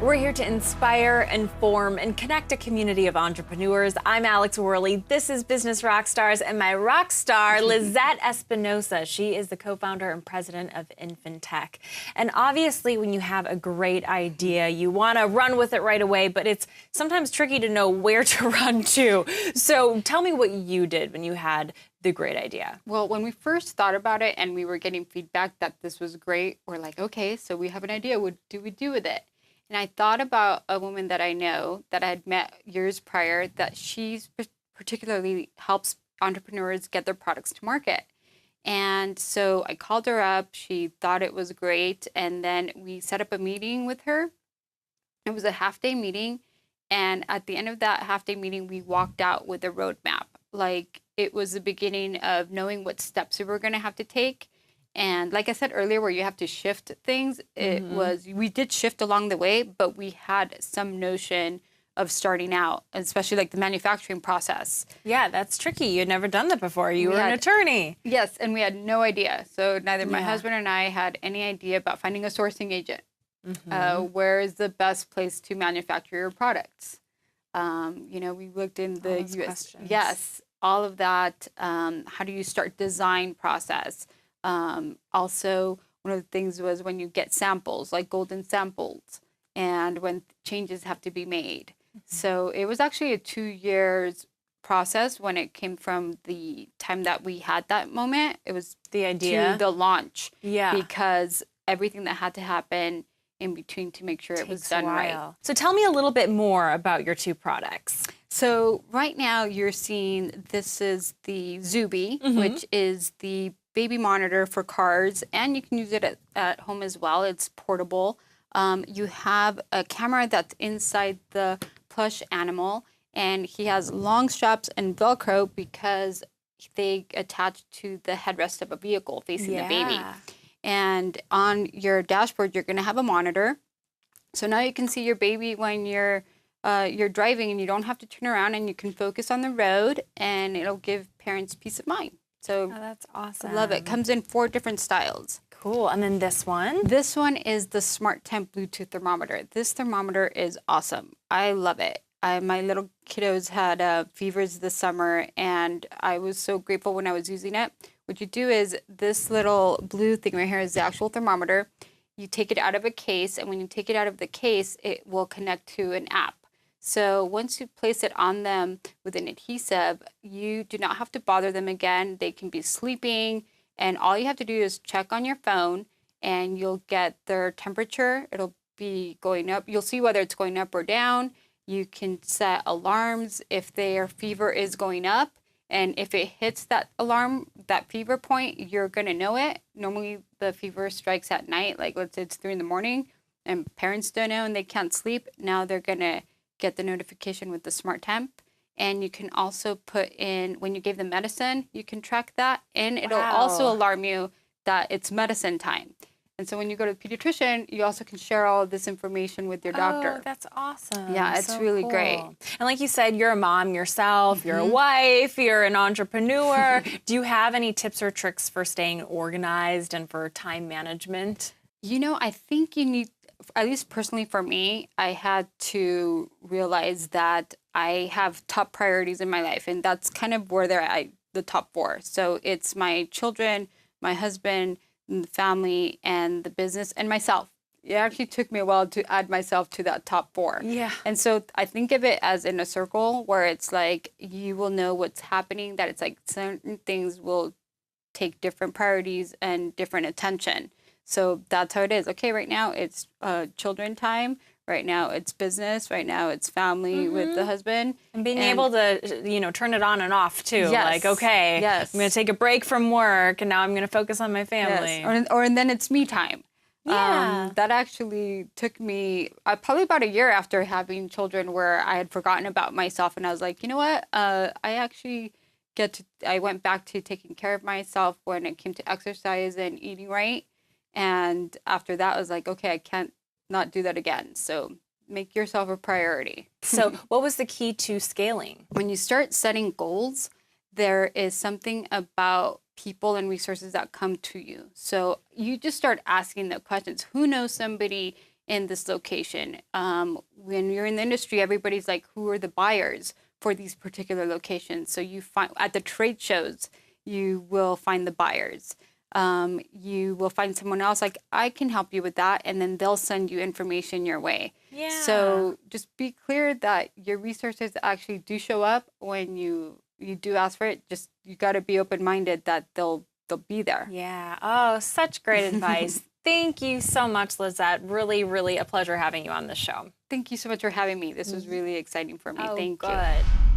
We're here to inspire, inform, and connect a community of entrepreneurs. I'm Alex Worley. This is Business Rockstars, and my rock star, Lizette Espinosa. She is the co-founder and president of Infanttech. And obviously, when you have a great idea, you want to run with it right away, but it's sometimes tricky to know where to run to. So tell me what you did when you had the great idea. Well, when we first thought about it and we were getting feedback that this was great, we're like, okay, so we have an idea. What do we do with it? And I thought about a woman that I know that I had met years prior that she's particularly helps entrepreneurs get their products to market. And so I called her up. She thought it was great. And then we set up a meeting with her. It was a half-day meeting. And at the end of that half-day meeting, we walked out with a roadmap. Like, it was the beginning of knowing what steps we were going to have to take. And like I said earlier, where you have to shift things, we did shift along the way, but we had some notion of starting out, especially like the manufacturing process. Yeah, that's tricky. You'd never done that before. You were an attorney. Yes, and we had no idea. So neither my husband and I had any idea about finding a sourcing agent. Where is the best place to manufacture your products? We looked in the US. Questions. Yes, all of that. How do you start design process? Also, one of the things was when you get samples, like golden samples, and when changes have to be made. So it was actually a 2 years process when it came from the time that we had that moment. It was the idea to the launch. Yeah. Because everything that had to happen in between to make sure it was done right. So tell me a little bit more about your two products. So right now you're seeing, this is the Zooby, which is the baby monitor for cars, and you can use it at home as well. It's portable. You have a camera that's inside the plush animal, and he has long straps and Velcro because they attach to the headrest of a vehicle facing the baby. And on your dashboard, you're going to have a monitor. So now you can see your baby when you're driving, and you don't have to turn around, and you can focus on the road, and it'll give parents peace of mind. So that's awesome. I love it. Comes in 4 different styles. Cool. And then this one? This one is the Smarttemp Bluetooth thermometer. This thermometer is awesome. I love it. My little kiddos had fevers this summer, and I was so grateful when I was using it. What you do is, this little blue thing right here is the actual thermometer. You take it out of a case, and when you take it out of the case, it will connect to an app. So once you place it on them with an adhesive, you do not have to bother them again. They can be sleeping, and all you have to do is check on your phone, and you'll get their temperature. It'll be going up. You'll see whether it's going up or down. You can set alarms if their fever is going up, and if it hits that alarm, that fever point, you're going to know it. Normally, the fever strikes at night, like let's say it's 3 in the morning, and parents don't know and they can't sleep. Now they're going to get the notification with the Smarttemp. And you can also put in, when you gave them medicine, you can track that, and it'll also alarm you that it's medicine time. And so when you go to the pediatrician, you also can share all of this information with your doctor. Oh, that's awesome. Yeah, it's really great. And like you said, you're a mom yourself, you're a wife, you're an entrepreneur. Do you have any tips or tricks for staying organized and for time management? I think you need, at least personally for me, I had to realize that I have top priorities in my life, and that's kind of where they're at, the top 4. So it's my children, my husband, and the family, and the business, and myself. It actually took me a while to add myself to that top 4. Yeah. And so I think of it as in a circle where it's like you will know what's happening, that it's like certain things will take different priorities and different attention. So that's how it is. Okay, right now it's children time. Right now it's business. Right now it's family with the husband. And being able to, turn it on and off too. Yes. Like, okay, I'm going to take a break from work, and now I'm going to focus on my family. Yes. And then it's me time. Yeah. That actually took me probably about a year after having children, where I had forgotten about myself, and I was like, you know what? I actually I went back to taking care of myself when it came to exercise and eating right. And after that, I was like, okay, I can't not do that again. So make yourself a priority. So what was the key to scaling? When you start setting goals, there is something about people and resources that come to you. So you just start asking the questions. Who knows somebody in this location. When you're in the industry, everybody's like, who are the buyers for these particular locations? So you find at the trade shows, you will find the buyers. You will find someone else like, I can help you with that, and then they'll send you information your way. Yeah. So just be clear that your resources actually do show up when you do ask for it. Just you got to be open-minded that they'll be there. Yeah. Oh, such great advice. Thank you so much, Lizette. Really, really a pleasure having you on the show. Thank you so much for having me. This was really exciting for me. Oh, Thank you. good.